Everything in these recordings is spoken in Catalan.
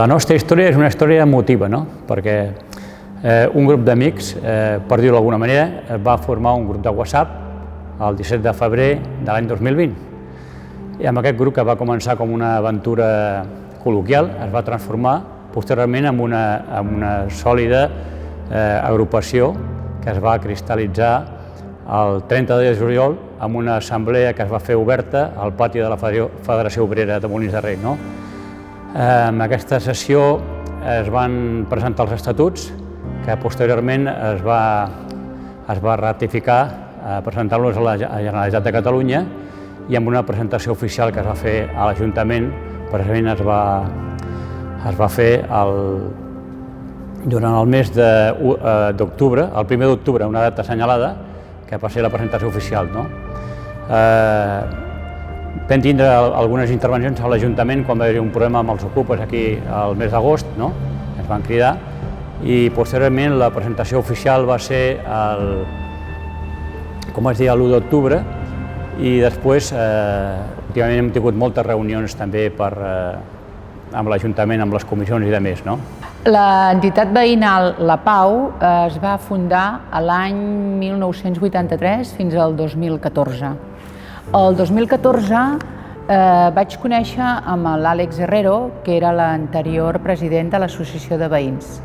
La nostra història és una història emotiva, no? Perquè un grup d'amics, per dir-ho d'alguna manera, es va formar un grup de WhatsApp el 17 de febrer de l'any 2020. I amb aquest grup, que va començar com una aventura col·loquial, es va transformar posteriorment en una sòlida agrupació que es va cristal·litzar el 30 de juliol amb una assemblea que es va fer oberta al pati de la Federació Obrera de Molins de Rei. En aquesta sessió es van presentar els estatuts, que posteriorment es va ratificar presentant-los a la Generalitat de Catalunya, i amb una presentació oficial que es va fer a l'Ajuntament, precisament es va fer durant el mes d'octubre, el 1er d'octubre, una data assenyalada, que va ser la presentació oficial. Vam tindre algunes intervencions a l'Ajuntament quan va haver-hi un problema amb els ocupes aquí al mes d'agost, ens van cridar, i posteriorment la presentació oficial va ser l'1 d'octubre, i després últimament hem tingut moltes reunions també amb l'Ajuntament, amb les comissions i de més. L'entitat veïnal La Pau es va fundar l'any 1983 fins al 2014. El 2014 vaig conèixer amb l'Àlex Herrero, que era l'anterior president de l'Associació de Veïns.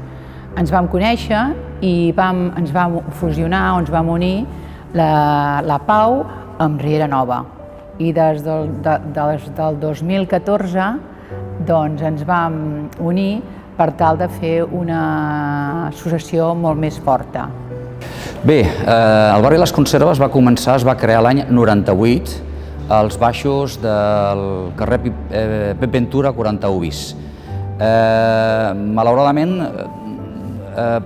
Ens vam conèixer i ens vam fusionar, ens vam unir La Pau amb Riera Nova. I des del 2014 ens vam unir per tal de fer una associació molt més forta. Bé, el barri Les Conserves es va crear l'any 98 als baixos del carrer Pep Ventura 41 bis. Malauradament,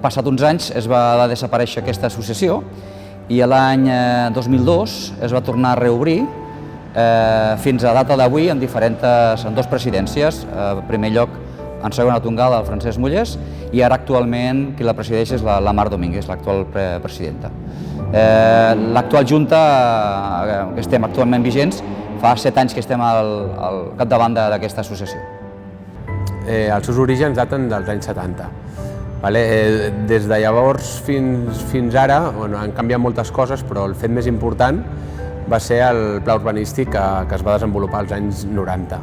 passat uns anys es va desaparèixer aquesta associació i l'any 2002 es va tornar a reobrir fins a data d'avui en dues presidències. En primer lloc, en segona tongada, el Francesc Mullers, i ara actualment qui la presideix és la Mar Domínguez, l'actual presidenta. L'actual junta, que estem actualment vigents, fa 7 anys que estem al capdavant d'aquesta associació. Els seus orígens daten dels anys 70. Des de llavors fins ara han canviat moltes coses, però el fet més important va ser el pla urbanístic que es va desenvolupar als anys 90.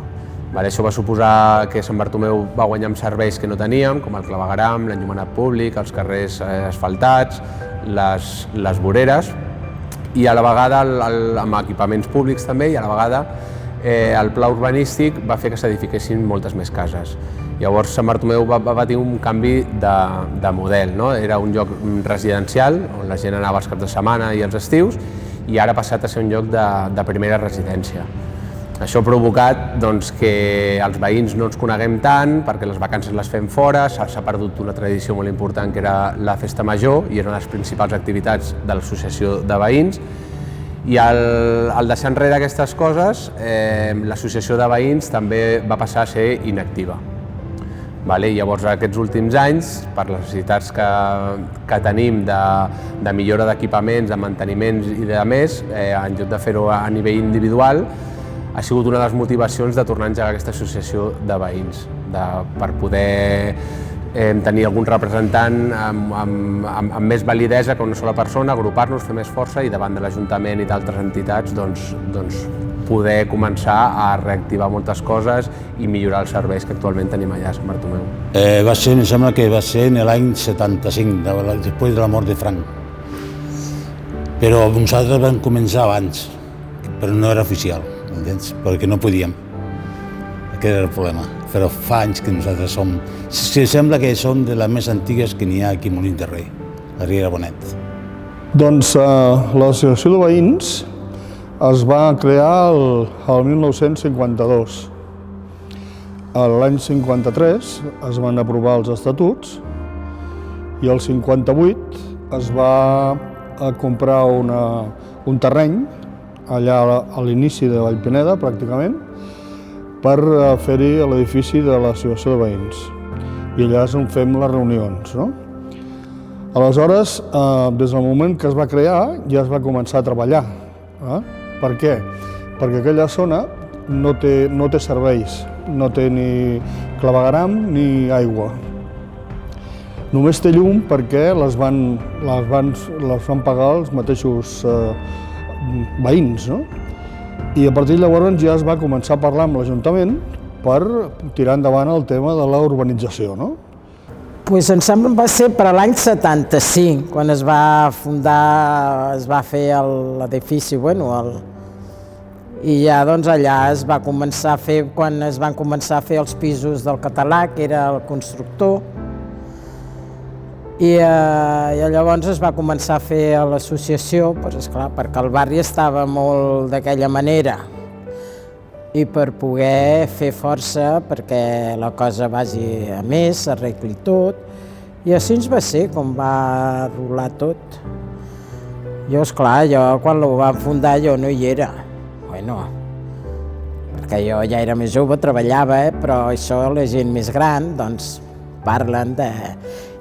Això va suposar que Sant Bartomeu va guanyar amb serveis que no teníem, com el clavegueram, l'enllumenat públic, els carrers asfaltats, les voreres, i a la vegada amb equipaments públics també, i a la vegada el pla urbanístic va fer que s'edifiquessin moltes més cases. Llavors Sant Bartomeu va patir un canvi de model. Era un lloc residencial on la gent anava els caps de setmana i els estius, i ara ha passat a ser un lloc de primera residència. Això ha provocat que els veïns no ens coneguem tant, perquè les vacances les fem fora, s'ha perdut una tradició molt important que era la festa major, i era una de les principals activitats de l'associació de veïns. I al deixar enrere aquestes coses, l'associació de veïns també va passar a ser inactiva. Llavors, aquests últims anys, per les necessitats que tenim de millora d'equipaments, de manteniments i de més, en lloc de fer-ho a nivell individual, ha sigut una de les motivacions de tornar a engegar aquesta associació de veïns, per poder tenir algun representant amb més validesa que una sola persona, agrupar-nos, fer més força i davant de l'Ajuntament i d'altres entitats poder començar a reactivar moltes coses i millorar els serveis que actualment tenim allà a Sant Bartomeu. Em sembla que va ser en l'any 75, després de la mort de Frank. Però nosaltres vam començar abans, però no era oficial, entens? Perquè no podíem. Aquest era el problema. Però fa anys que nosaltres som... Sembla que som de les més antigues que n'hi ha aquí a Molins de Rei, a Riera Bonet. Doncs l'associació de veïns es va crear el 1952. L'any 53 es van aprovar els estatuts i el 58 es va comprar un terreny allà a l'inici de Vallpineda, pràcticament, per fer-hi l'edifici de l'associació de veïns. I allà és on fem les reunions. Aleshores, des del moment que es va crear, ja es va començar a treballar. Per què? Perquè aquella zona no té serveis no té ni clavegueram ni aigua. Només té llum perquè les van pagar els mateixos veïns, no? I a partir de llavors ja es va començar a parlar amb l'Ajuntament per tirar endavant el tema de la urbanització, no? Pues em sembla que va ser per l'any 75, quan es va fundar, es va fer l'edifici, i ja doncs allà es va començar a fer, quan es van començar a fer els pisos del Català, que era el constructor, i llavors es va començar a fer l'associació, esclar, perquè el barri estava molt d'aquella manera, i per poder fer força perquè la cosa vagi a més, s'arregli tot, i així ens va ser com va rolar tot. Jo, esclar, quan ho van fundar jo no hi era, perquè jo ja era més jove, treballava, però això la gent més gran, doncs, parlen de...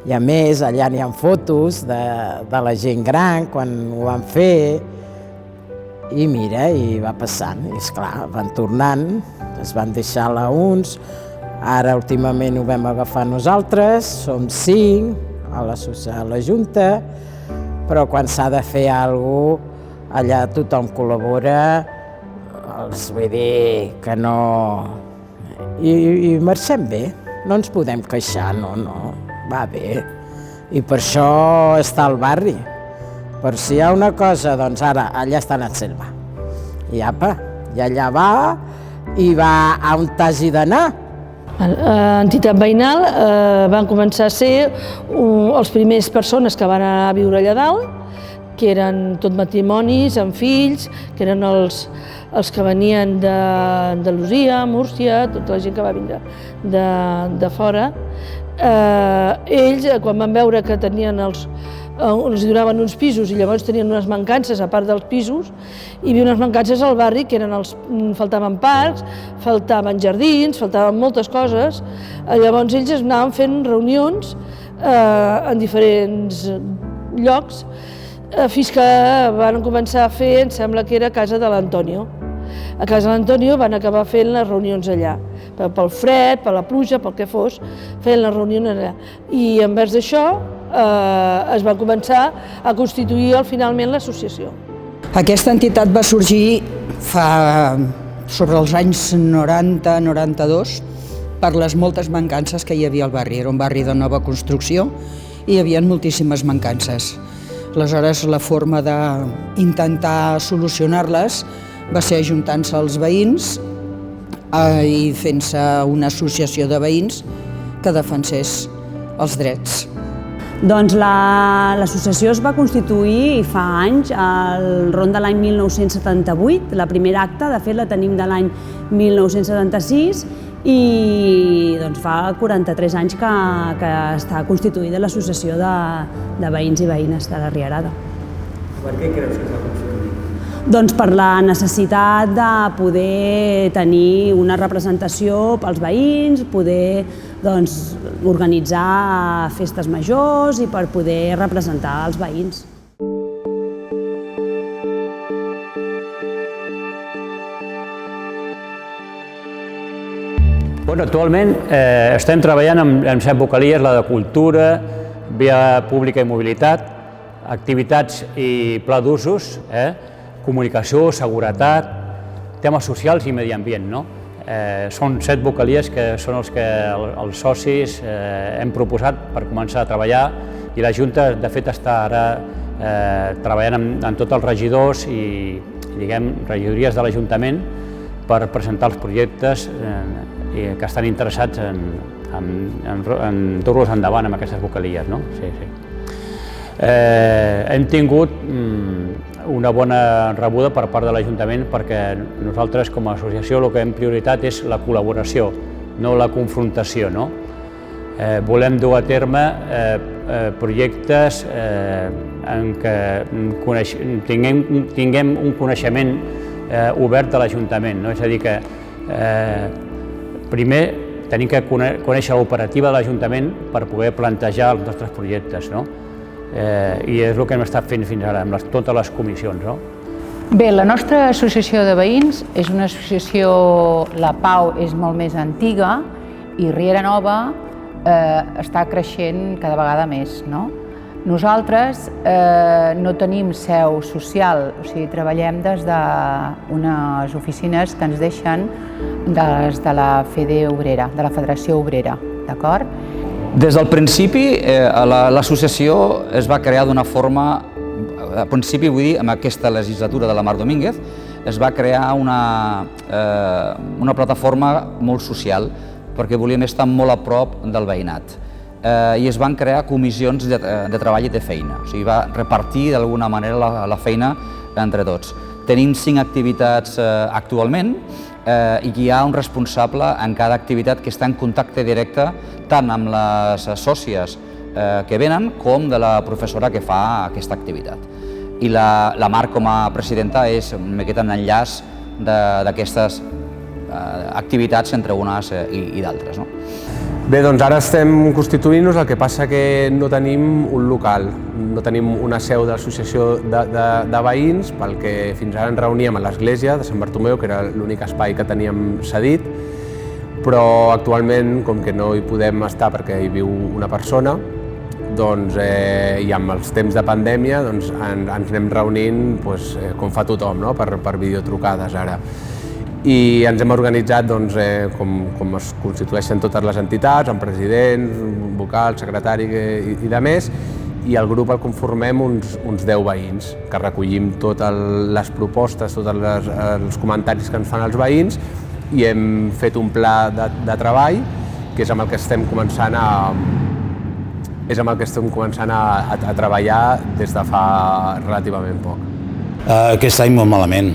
I a més, allà n'hi ha fotos de la gent gran, quan ho van fer, i mira, i va passant, i esclar, van tornant, es van deixar uns, ara últimament ho vam agafar nosaltres, som 5 a la Junta, però quan s'ha de fer alguna cosa, allà tothom col·labora, vull dir que no... I marxem bé, no ens podem queixar, no, va bé, i per això està al barri. Per si hi ha una cosa, doncs ara, allà està la selva. I apa, i allà va, i va on t'hagi d'anar. Entitat veïnal van començar a ser les primeres persones que van anar a viure allà dalt, que eren tot matrimonis, amb fills, que eren els que venien d'Andalusia, Múrcia, tota la gent que va vindre de fora. Ells, quan van veure que tenien els donaven uns pisos i llavors tenien unes mancances a part dels pisos, hi havia unes mancances al barri que faltaven parcs, faltaven jardins, faltaven moltes coses. Llavors ells anaven fent reunions en diferents llocs fins que van començar a fer, em sembla que era a casa de l'Antonio. A casa de l'Antonio van acabar fent les reunions allà, pel fred, per la pluja, pel que fos, feien les reunions allà. I envers d'això es va començar a constituir finalment l'associació. Aquesta entitat va sorgir sobre els anys 90-92 per les moltes mancances que hi havia al barri. Era un barri de nova construcció i hi havia moltíssimes mancances. Aleshores, la forma d'intentar solucionar-les va ser ajuntant-se els veïns i fent-se una associació de veïns que defensés els drets. Doncs l'associació es va constituir fa anys, al ron de l'any 1978, la primera acta, de fet la tenim de l'any 1976, i doncs fa 43 anys que està constituïda l'associació de veïns i veïnes de la Rierada. Per què creus que es va constituir? Doncs per la necessitat de poder tenir una representació pels veïns, poder organitzar festes majors i per poder representar els veïns. Actualment estem treballant amb 7 vocalies, la de cultura, via pública i mobilitat, activitats i pla d'usos, comunicació, seguretat, temes socials i medi ambient. Són 7 vocalies que són els que els socis hem proposat per començar a treballar i la Junta, de fet, està ara treballant amb tots els regidors i regidories de l'Ajuntament per presentar els projectes que estan interessats en dur-los endavant amb aquestes vocalies. Hem tingut una bona rebuda per part de l'Ajuntament perquè nosaltres com a associació el que hem prioritat és la col·laboració, no la confrontació. Volem dur a terme projectes en què tinguem un coneixement obert de l'Ajuntament, és a dir que primer tenim que conèixer l'operativa de l'Ajuntament per poder plantejar els nostres projectes. I és el que hem estat fent fins ara, amb totes les comissions. Bé, la nostra associació de veïns és una associació, la Pau és molt més antiga i Riera Nova està creixent cada vegada més, no? Nosaltres no tenim seu social, o sigui, treballem des d'unes oficines que ens deixen des de la FEDE Obrera, de la Federació Obrera, d'acord? Des del principi, l'associació es va crear d'una forma, al principi vull dir, amb aquesta legislatura de la Mar Domínguez, es va crear una plataforma molt social, perquè volíem estar molt a prop del veïnat. I es van crear comissions de treball i de feina, o sigui, va repartir d'alguna manera la feina entre tots. Tenim 5 activitats actualment i hi ha un responsable en cada activitat que està en contacte directe tant amb les sòcies que venen com de la professora que fa aquesta activitat. I la Mar, com a presidenta, és una miqueta en enllaç d'aquestes activitats entre unes i d'altres. Bé, doncs ara estem constituint-nos, el que passa que no tenim un local, no tenim una seu de l'associació de veïns, pel que fins ara ens reuníem a l'església de Sant Bartomeu, que era l'únic espai que teníem cedit, però actualment, com que no hi podem estar perquè hi viu una persona, doncs, i amb els temps de pandèmia ens anem reunint com fa tothom, per videotrucades ara. I ens hem organitzat com es constitueixen totes les entitats, amb president, vocal, secretari i de més, i el grup el conformem uns 10 veïns, que recollim totes les propostes, tots els comentaris que ens fan els veïns, i hem fet un pla de treball, que és amb el que estem començant a treballar des de fa relativament poc. Aquest any molt malament.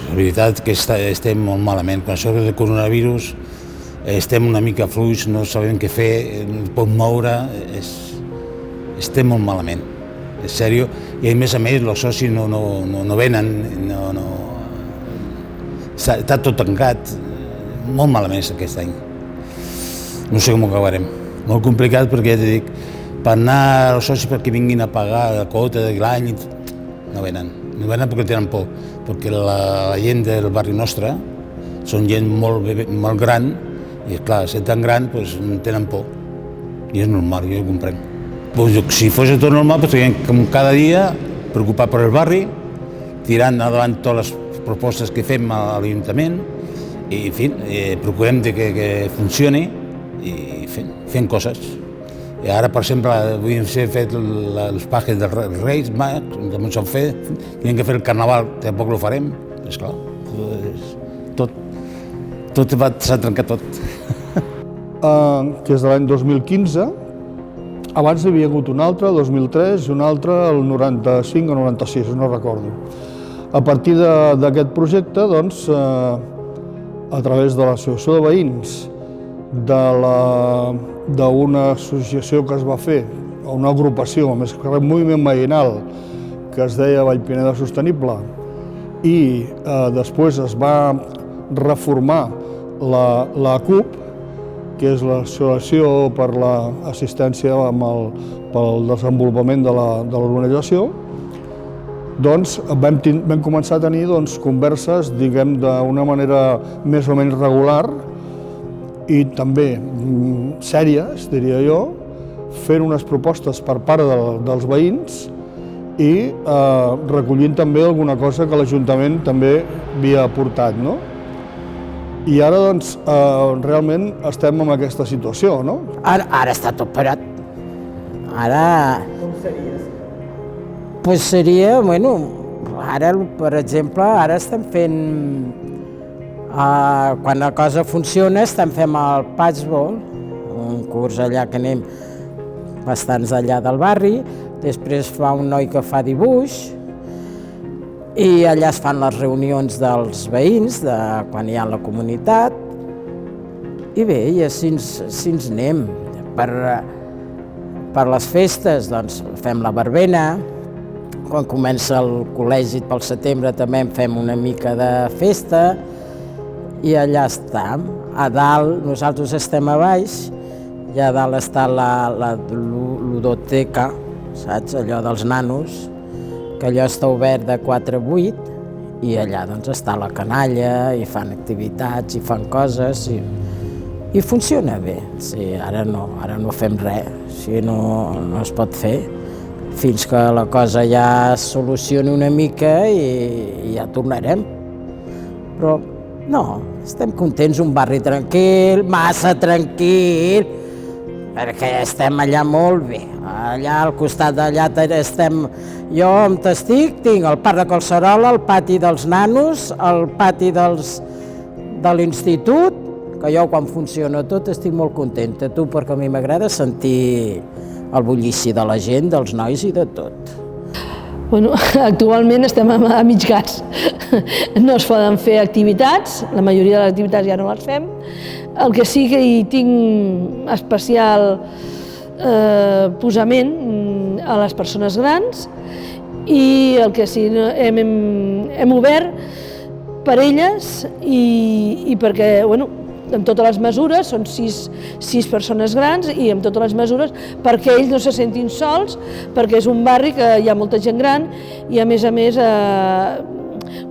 La veritat que estem molt malament. Quan això del coronavirus estem una mica fluix, no sabem què fer, no pot moure, estem molt malament, és sèrio. I a més els socis no venen, està tot tancat, molt malament aquest any. No sé com ho acabarem. Molt complicat perquè ja t'he dit, per anar als socis perquè vinguin a pagar la quota de l'any, no venen. No venen perquè tenen por, perquè la gent del barri nostre són gent molt gran i clar, sent tan gran tenen por i és normal, jo ho comprenc. Si fos tot normal, com cada dia, preocupat per el barri, tirant endavant totes les propostes que fem a l'Ajuntament i, en fi, procurem que funcioni i fent coses. I ara, per exemple, avui hem fet els pajes dels Reis Mags, que no s'han fet, tenim que fer el Carnaval, tampoc ho farem, esclar, tot s'ha trencat tot. Que és de l'any 2015, abans hi havia hagut un altre, el 2003, i un altre el 95 o 96, no recordo. A partir d'aquest projecte, doncs, a través de l'associació de veïns, d'una associació que es va fer, una agrupació, més que res moviment veïnal, que es deia Vallpineda Sostenible, i després es va reformar la CUP, que és l'Associació per l'Assistència pel Desenvolupament de l'Organització, doncs vam començar a tenir converses, diguem, d'una manera més o menys regular, i també sèries, diria jo, fent unes propostes per part dels veïns i recollint també alguna cosa que l'Ajuntament també havia aportat, no? I ara, doncs, realment estem en aquesta situació, no? Ara està tot parat. Ara... Com series? Pues seria, bueno, ara, per exemple, ara estem fent... Quan la cosa funciona, estem fent el patchball, un curs allà que anem bastants allà del barri, després fa un noi que fa dibuix, i allà es fan les reunions dels veïns, quan hi ha la comunitat, i bé, i així ens anem. Per les festes, doncs, fem la verbena, quan comença el col·legi pel setembre també en fem una mica de festa, i allà estem. A dalt, nosaltres estem a baix, i a dalt està la ludoteca, saps, allò dels nanos, que allò està obert de 4 a 8, i allà doncs està la canalla i fan activitats i fan coses i funciona bé. Sí, ara no fem res, així no es pot fer fins que la cosa ja es solucioni una mica i ja tornarem. Però no, estem contents, un barri tranquil, massa tranquil, perquè estem allà molt bé. Allà al costat d'allà estem, jo on estic, tinc el parc de Collserola, el pati dels nanos, el pati de l'institut, que jo quan funciona tot estic molt contenta, perquè a mi m'agrada sentir el bullici de la gent, dels nois i de tot. Bueno, actualment estem a mig gas. No es poden fer activitats, la majoria de les activitats ja no les fem. El que sí que hi tinc especial posament a les persones grans i el que sí hem obert per elles i perquè, bueno, amb totes les mesures, són 6 persones grans i amb totes les mesures perquè ells no se sentin sols, perquè és un barri que hi ha molta gent gran i a més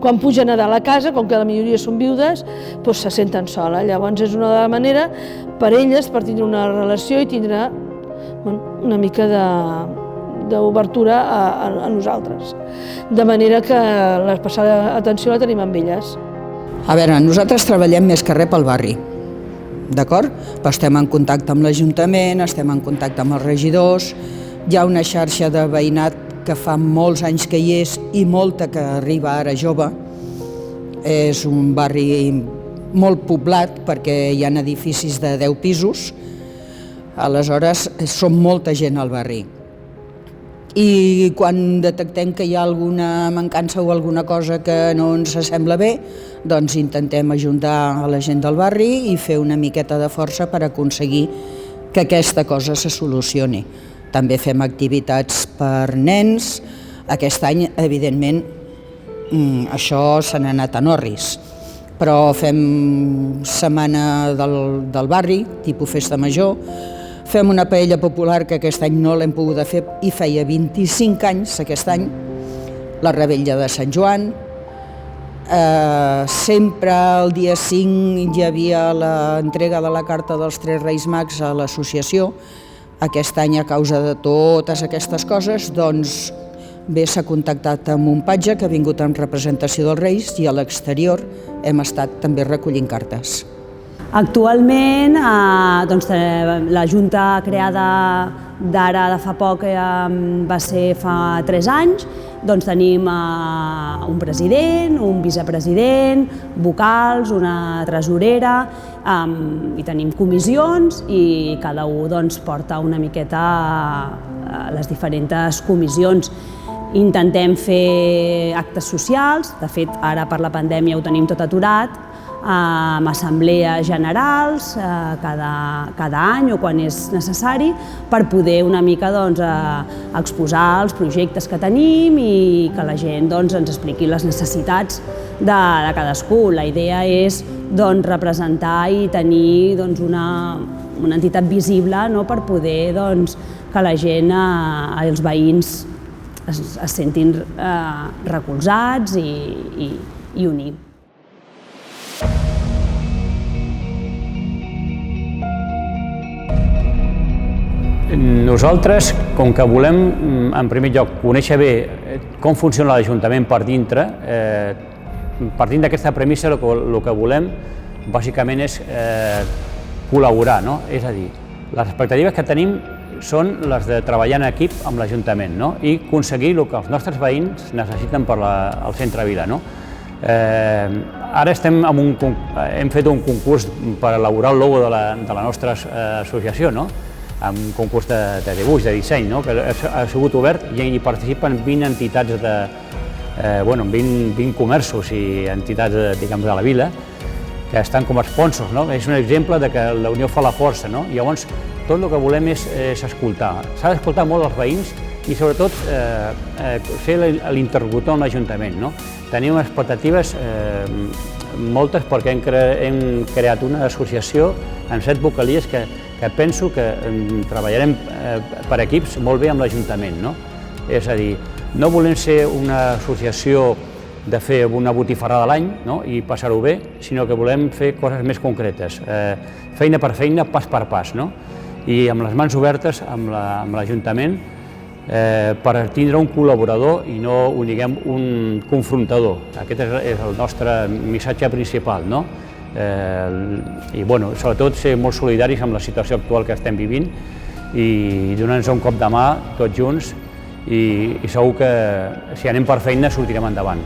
quan pugen a dalt a casa, com que la majoria són viudes, se senten soles. Llavors és una manera per elles, per tindre una relació i tindre una mica d'obertura a nosaltres. De manera que la passada atenció la tenim amb elles. A veure, nosaltres treballem més que res pel barri, d'acord? Però estem en contacte amb l'Ajuntament, estem en contacte amb els regidors, hi ha una xarxa de veïnat que fa molts anys que hi és i molta que arriba ara jove. És un barri molt poblat perquè hi ha edificis de 10 pisos, aleshores som molta gent al barri. I quan detectem que hi ha alguna mancança o alguna cosa que no ens sembla bé, doncs intentem ajuntar a la gent del barri i fer una miqueta de força per aconseguir que aquesta cosa se solucioni. També fem activitats per nens. Aquest any, evidentment, això se n'ha anat en orris, però fem setmana del barri, tipus festa major. Fem una paella popular que aquest any no l'hem pogut fer i feia 25 anys aquest any, la revetlla de Sant Joan. Sempre el dia 5 hi havia l'entrega de la carta dels 3 Reis Mags a l'associació. Aquest any, a causa de totes aquestes coses, doncs bé, s'ha contactat amb un patge que ha vingut en representació dels Reis i a l'exterior hem estat també recollint cartes. Actualment, la Junta creada d'ara de fa poc va ser fa 3 anys, doncs tenim un president, un vicepresident, vocals, una tresorera, i tenim comissions i cada un porta una miqueta les diferents comissions. Intentem fer actes socials, de fet ara per la pandèmia ho tenim tot aturat, amb assemblees generals cada any o quan és necessari per poder una mica exposar els projectes que tenim i que la gent ens expliqui les necessitats de cadascú. La idea és representar i tenir una entitat visible per poder que la gent, els veïns, es sentin recolzats i units. Nosaltres, com que volem, en primer lloc, conèixer bé com funciona l'Ajuntament per dintre, partint d'aquesta premissa el que volem bàsicament és col·laborar, és a dir, les expectatives que tenim són les de treballar en equip amb l'Ajuntament i aconseguir el que els nostres veïns necessiten per al centre Vila. Ara hem fet un concurs per elaborar el logo de la nostra associació, amb un concurs de dibuix, de disseny, que ha sigut obert i hi participen 20 entitats, 20 comerços i entitats de la vila que estan com a sponsors. És un exemple que la unió fa la força. Llavors, tot el que volem és escoltar. S'ha d'escoltar molt els veïns i sobretot ser l'interlocutor amb l'Ajuntament. Tenim expectatives moltes perquè hem creat una associació amb 7 vocalies que penso que treballarem per equips molt bé amb l'Ajuntament. És a dir, no volem ser una associació de fer una botifarrada a l'any i passar-ho bé, sinó que volem fer coses més concretes, feina per feina, pas per pas, i amb les mans obertes amb l'Ajuntament per tindre un col·laborador i no ho diguem un confrontador. Aquest és el nostre missatge principal, i sobretot ser molt solidaris amb la situació actual que estem vivint i donar-nos un cop de mà tots junts i segur que si anem per feina sortirem endavant.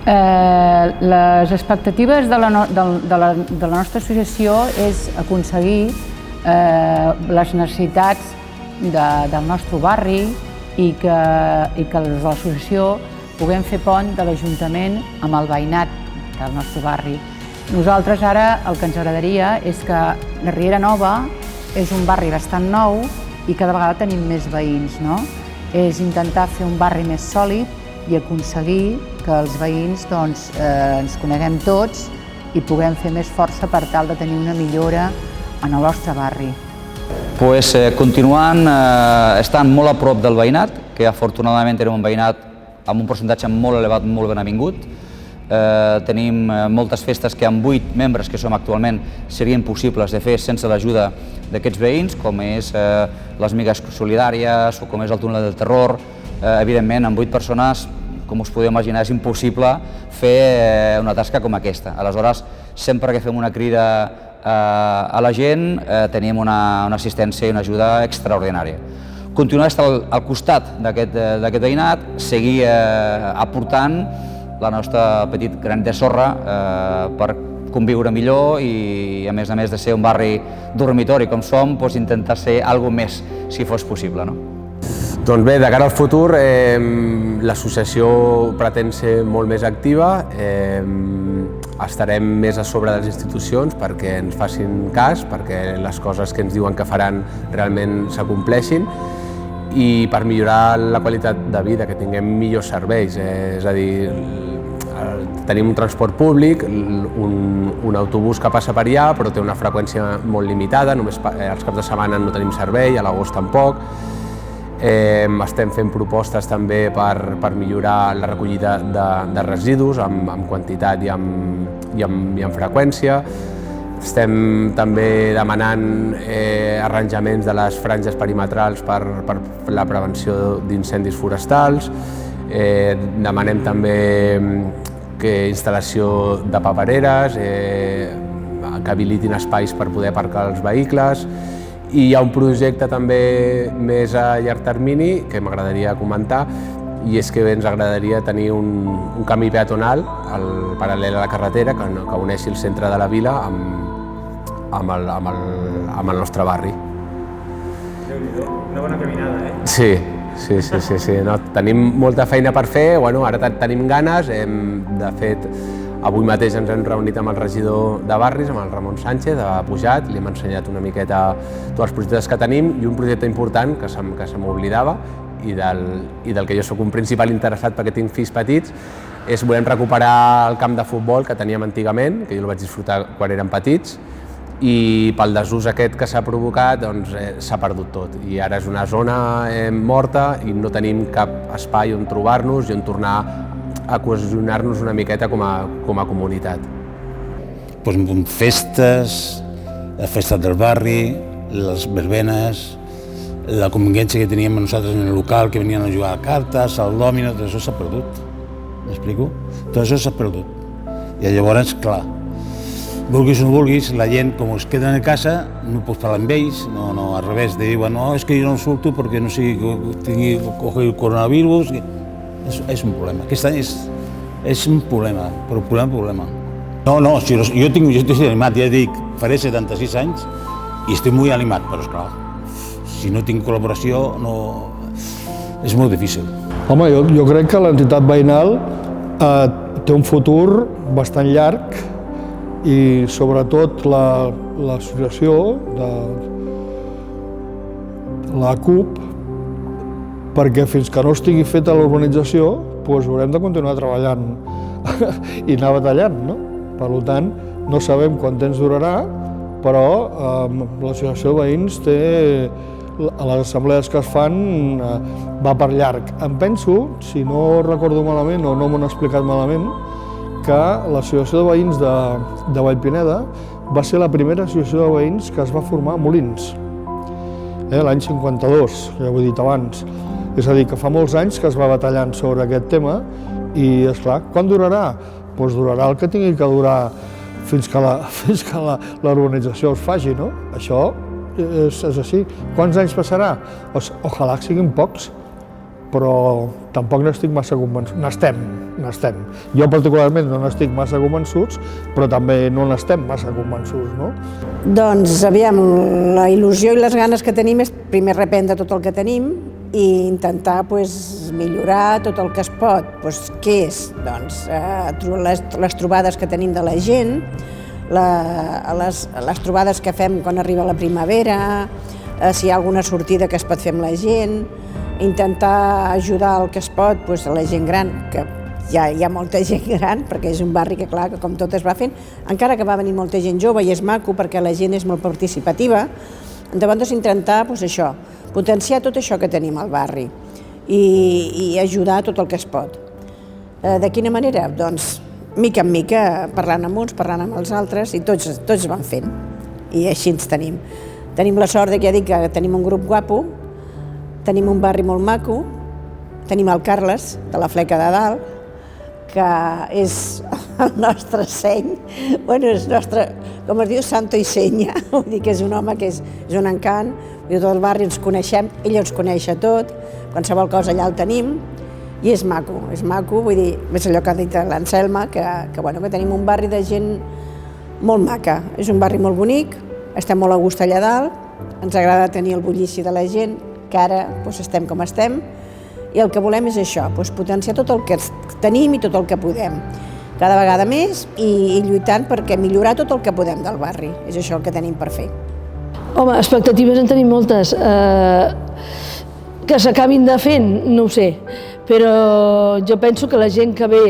Les expectatives de la nostra associació és aconseguir les necessitats del nostre barri i que l'associació puguem fer pont de l'Ajuntament amb el veïnat del nostre barri. Nosaltres ara el que ens agradaria és que la Riera Nova és un barri bastant nou i cada vegada tenim més veïns, És intentar fer un barri més sòlid i aconseguir que els veïns ens coneguem tots i puguem fer més força per tal de tenir una millora en el nostre barri. Continuant estant molt a prop del veïnat, que afortunadament tenim un veïnat amb un percentatge molt elevat, molt ben avingut. Tenim moltes festes que amb 8 membres que som actualment serien possibles de fer sense l'ajuda d'aquests veïns, com és les Migues Solidàries o com és el Túnel del Terror. Evidentment, amb 8 persones, com us podeu imaginar, és impossible fer una tasca com aquesta. Aleshores, sempre que fem una crida a la gent, tenim una assistència i una ajuda extraordinària. Continuar a estar al costat d'aquest veïnat, seguir aportant la nostra petit granet de sorra per conviure millor i, a més de ser un barri dormitori com som, intentar ser alguna més, si fos possible. Doncs bé, de cara al futur, l'associació pretén ser molt més activa, estarem més a sobre de les institucions perquè ens facin cas, perquè les coses que ens diuen que faran realment s'acompleixin i per millorar la qualitat de vida, que tinguem millors serveis, és a dir, tenim un transport públic, un autobús que passa per allà, però té una freqüència molt limitada, només els caps de setmana no tenim servei, a l'agost tampoc. Estem fent propostes també per millorar la recollida de residus amb quantitat i amb freqüència. Estem també demanant arranjaments de les franges perimetrals per la prevenció d'incendis forestals. Demanem també instal·lació de papereres, que habilitin espais per poder aparcar els vehicles. I hi ha un projecte també més a llarg termini que m'agradaria comentar, i és que ens agradaria tenir un camí peatonal paral·lel a la carretera que uneixi el centre de la vila amb el nostre barri. Déu-n'hi-do, una bona caminada, Sí. Tenim molta feina per fer, ara tenim ganes. De fet, avui mateix ens hem reunit amb el regidor de barris, amb el Ramon Sánchez, ha pujat, li hem ensenyat una miqueta tots els projectes que tenim i un projecte important que se m'oblidava i del que jo sóc un principal interessat perquè tinc fills petits, és volem recuperar el camp de futbol que teníem antigament, que jo el vaig disfrutar quan érem petits, i pel desús aquest que s'ha provocat s'ha perdut tot i ara és una zona morta i no tenim cap espai on trobar-nos i on tornar a cohesionar-nos una miqueta com a comunitat. Festes, la festa del barri, les verbenes, la convivència que teníem nosaltres en el local, que venien a jugar a cartes, al dòmino, tot això s'ha perdut. M'explico? Tot això s'ha perdut. I llavors, clar, vulguis o no vulguis, la gent, com es queden a casa, no pots parlar amb ells, no, al revés, de dir, no, és que jo no surto perquè no sé, tingui el coronavirus. És un problema. Aquest any és un problema, però problema. No, jo estic animat, ja dic, faré 76 anys i estic molt animat, però esclar, si no tinc col·laboració, és molt difícil. Home, jo crec que l'entitat veïnal té un futur bastant llarg i sobretot l'associació de la CUP, perquè fins que no estigui feta l'urbanització haurem de continuar treballant i anar batallant, no? Per tant, no sabem quant temps durarà, però l'associació de veïns té a les assemblees que es fan va per llarg. Em penso, si no recordo malament o no m'ho han explicat malament, que l'associació de veïns de Vallpineda va ser la primera associació de veïns que es va formar a Molins, l'any 52, ja ho he dit abans. És a dir, que fa molts anys que es va batallant sobre aquest tema i, esclar, quan durarà? Doncs durarà el que tingui que durar fins que l'urbanització es faci, no? Això és així. Quants anys passarà? Ojalà que siguin pocs, però tampoc n'estic massa convençut. N'estem. Jo particularment no n'estic massa convençuts, però també no n'estem massa convençuts, no? Doncs, aviam, la il·lusió i les ganes que tenim és primer reprendre tot el que tenim i intentar millorar tot el que es pot. Què és? Doncs les trobades que tenim de la gent, les trobades que fem quan arriba la primavera, si hi ha alguna sortida que es pot fer amb la gent, intentar ajudar el que es pot a la gent gran, que ja hi ha molta gent gran, perquè és un barri que, clar, que com tot es va fent, encara que va venir molta gent jove i és maco perquè la gent és molt participativa, llavors intentar això, potenciar tot això que tenim al barri i ajudar tot el que es pot. De quina manera? Doncs, mica en mica, parlant amb uns, parlant amb els altres, i tots van fent. I així ens tenim. Tenim la sort que ja dic que tenim un grup guapo, tenim un barri molt maco, tenim el Carles, de la Fleca de Dalt, que és el nostre seny, és nostre, com es diu, santo i senya, vull dir que és un home que és un encant, tot el barri ens coneixem, ell ens coneix a tot, qualsevol cosa allà el tenim, i és maco, vull dir, és allò que ha dit l'Anselma, que tenim un barri de gent molt maca, és un barri molt bonic, estem molt a gust allà dalt, ens agrada tenir el bullici de la gent, que ara estem com estem, i el que volem és això, potenciar tot el que tenim i tot el que podem, cada vegada més i lluitant perquè millorar tot el que podem del barri, és això el que tenim per fer. Home, expectatives en tenim moltes. Que s'acabin de fent, no ho sé, però jo penso que la gent que ve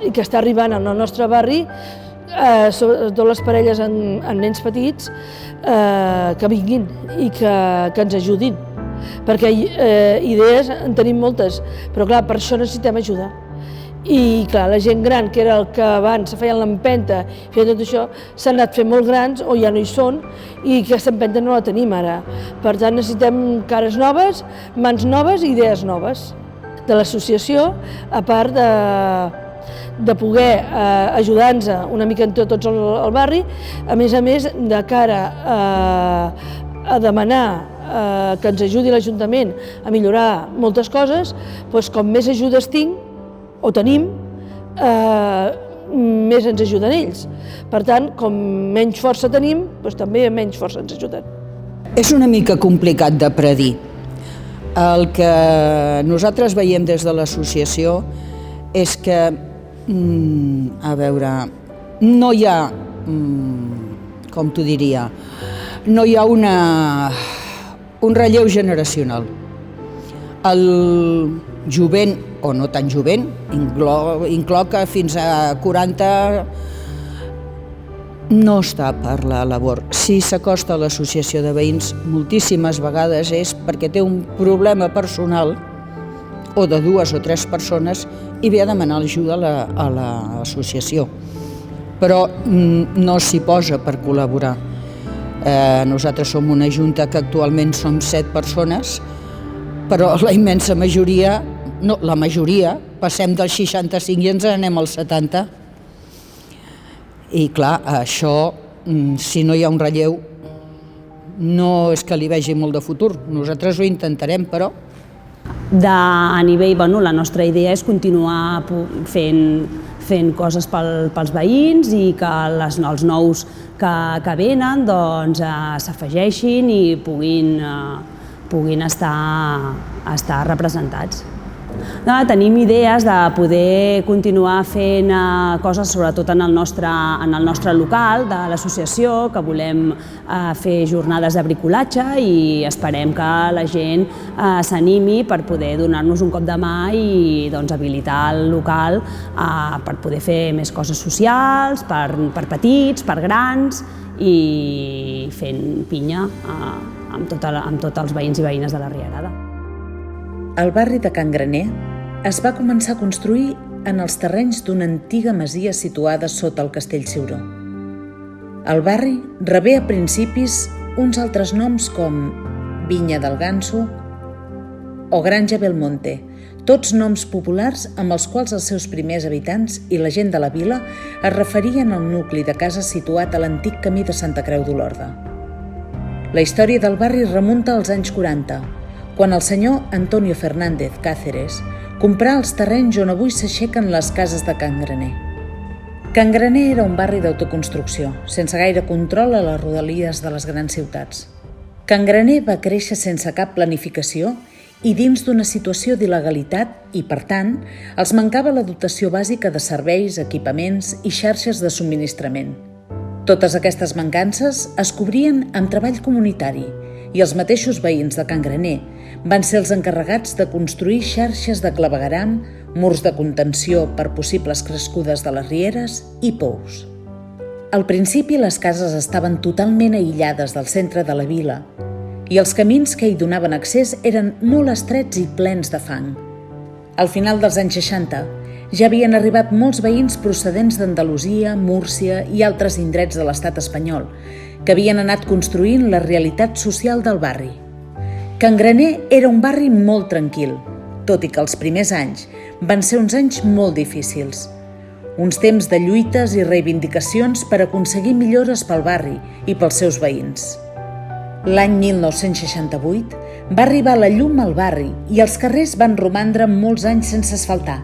i que està arribant al nostre barri, sobretot les parelles amb nens petits, que vinguin i que ens ajudin, perquè idees en tenim moltes, però clar, per això necessitem ajuda. I clar, la gent gran, que era el que abans feien l'empenta, feien tot això, s'han anat fent molt grans o ja no hi són i aquesta empenta no la tenim ara. Per tant, necessitem cares noves, mans noves i idees noves. De l'associació, a part de poder ajudar-nos una mica entre tots al barri, a més, de cara a demanar que ens ajudi l'Ajuntament a millorar moltes coses, doncs com més ajudes tinc, o tenim, més ens ajuden ells. Per tant, com menys força tenim, doncs també menys força ens ajuden. És una mica complicat de predir. El que nosaltres veiem des de l'associació és que, a veure, no hi ha, com t'ho diria, no hi ha un relleu generacional. El jovent, o no tan jovent, inclou que fins a 40 no està per la labor. Si s'acosta a l'associació de veïns, moltíssimes vegades és perquè té un problema personal o de 2 o 3 persones i ve a demanar ajuda a l'associació. Però no s'hi posa per col·laborar. Nosaltres som una junta que actualment som 7 persones, però la immensa majoria, no, la majoria, passem dels 65 i ens anem als 70. I clar, això, si no hi ha un relleu, no és que li vegi molt de futur. Nosaltres ho intentarem, però... A nivell, la nostra idea és continuar fent coses pels veïns i que els nous que venen s'afegeixin i puguin estar representats. Tenim idees de poder continuar fent coses, sobretot en el nostre local de l'associació, que volem fer jornades de bricolatge i esperem que la gent s'animi per poder donar-nos un cop de mà i habilitar el local per poder fer més coses socials, per petits, per grans i fent pinya amb tots els veïns i veïnes de la Rierada. El barri de Can Graner es va començar a construir en els terrenys d'una antiga masia situada sota el Castell Ciuró. El barri rebé a principis uns altres noms com Vinya del Ganso o Granja Belmonte, tots noms populars amb els quals els seus primers habitants i la gent de la vila es referien al nucli de cases situat a l'antic camí de Santa Creu d'Olorda. La història del barri remunta als anys 40, quan el senyor Antonio Fernández Cáceres comprà els terrenys on avui s'aixequen les cases de Can Graner. Can Graner era un barri d'autoconstrucció, sense gaire control a les rodalies de les grans ciutats. Can Graner va créixer sense cap planificació i dins d'una situació d'il·legalitat i, per tant, els mancava la dotació bàsica de serveis, equipaments i xarxes de subministrament. Totes aquestes mancances es cobrien amb treball comunitari i els mateixos veïns de Can Graner van ser els encarregats de construir xarxes de clavegueram, murs de contenció per possibles crescudes de les rieres i pous. Al principi les cases estaven totalment aïllades del centre de la vila i els camins que hi donaven accés eren molt estrets i plens de fang. Al final dels anys 60 ja havien arribat molts veïns procedents d'Andalusia, Múrcia i altres indrets de l'estat espanyol, que havien anat construint la realitat social del barri. Can Graner era un barri molt tranquil, tot i que els primers anys van ser uns anys molt difícils. Uns temps de lluites i reivindicacions per aconseguir millores pel barri i pels seus veïns. L'any 1968 va arribar la llum al barri i els carrers van romandre molts anys sense asfaltar.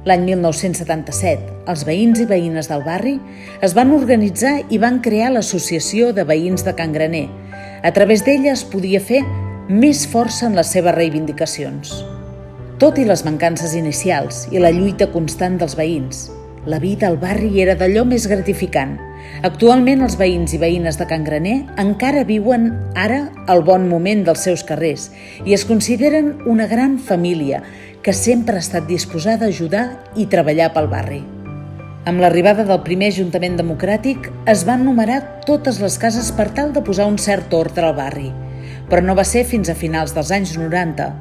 L'any 1977, els veïns i veïnes del barri es van organitzar i van crear l'Associació de Veïns de Can Graner. A través d'ella es podia fer més força en les seves reivindicacions. Tot i les mancances inicials i la lluita constant dels veïns, la vida al barri era d'allò més gratificant. Actualment els veïns i veïnes de Can Graner encara viuen ara el bon moment dels seus carrers i es consideren una gran família que sempre ha estat disposada a ajudar i treballar pel barri. Amb l'arribada del primer Ajuntament Democràtic es van numerar totes les cases per tal de posar un cert ordre al barri, però no va ser fins a finals dels anys 90,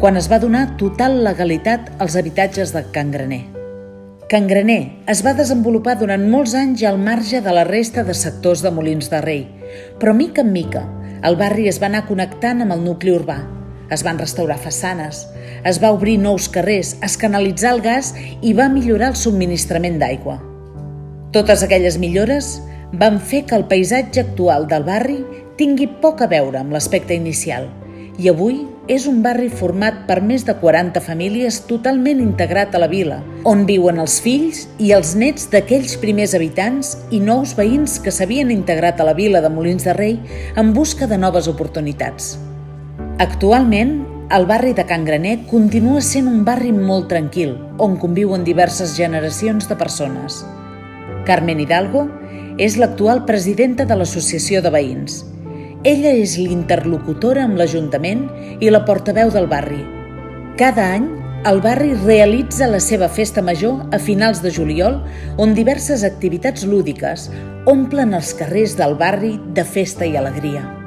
quan es va donar total legalitat als habitatges de Can Graner. Can Graner es va desenvolupar durant molts anys al marge de la resta de sectors de Molins de Rei, però mica en mica el barri es va anar connectant amb el nucli urbà. Es van restaurar façanes, es va obrir nous carrers, es canalitzà el gas i va millorar el subministrament d'aigua. Totes aquelles millores van fer que el paisatge actual del barri tingui poc a veure amb l'aspecte inicial i avui és un barri format per més de 40 famílies totalment integrat a la vila, on viuen els fills i els nets d'aquells primers habitants i nous veïns que s'havien integrat a la vila de Molins de Rei en busca de noves oportunitats. Actualment, el barri de Can Graner continua sent un barri molt tranquil, on conviuen diverses generacions de persones. Carmen Hidalgo és l'actual presidenta de l'Associació de Veïns. Ella és l'interlocutora amb l'Ajuntament i la portaveu del barri. Cada any, el barri realitza la seva festa major a finals de juliol, on diverses activitats lúdiques omplen els carrers del barri de festa i alegria.